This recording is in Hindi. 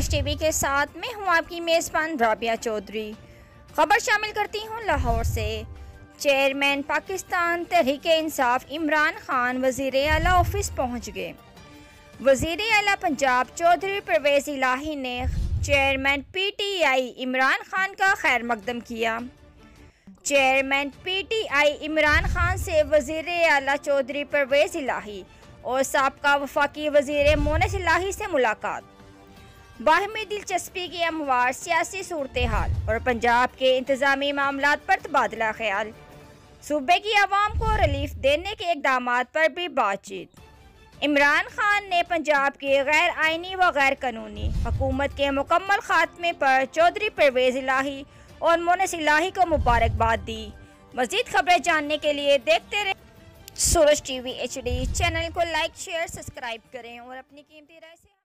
सूरज टीवी के साथ मैं हूं आपकी मेज़बान राबिया चौधरी। खबर शामिल करती हूं लाहौर से। चेयरमैन पाकिस्तान तहरीक-ए-इंसाफ इमरान खान वज़ीर आला ऑफिस पहुंच गए। वज़ीर आला पंजाब चौधरी परवेज़ इलाही ने चेयरमैन PTI इमरान खान का खैर मकदम किया। चेयरमैन PTI इमरान खान से वज़ीर आला चौधरी परवेज़ इलाही और साबका वफाकी वज़ीर मोनिस इलाही से मुलाकात। बाहमी दिलचस्पी की हमवार सियासी सूरत हाल और पंजाब के इंतज़ामी मामलात पर तबादला ख्याल। सूबे की आवाम को रिलीफ देने के इक़दामात पर भी बातचीत। इमरान खान ने पंजाब की गैर आइनी व गैर कानूनी हुकूमत के मुकम्मल खात्मे पर चौधरी परवेज़ इलाही और मोनिस इलाही को मुबारकबाद दी। मज़ीद खबरें जानने के लिए देखते रहे सूरज टीवी HD। चैनल को लाइक शेयर सब्सक्राइब करें और अपनी कीमती राय से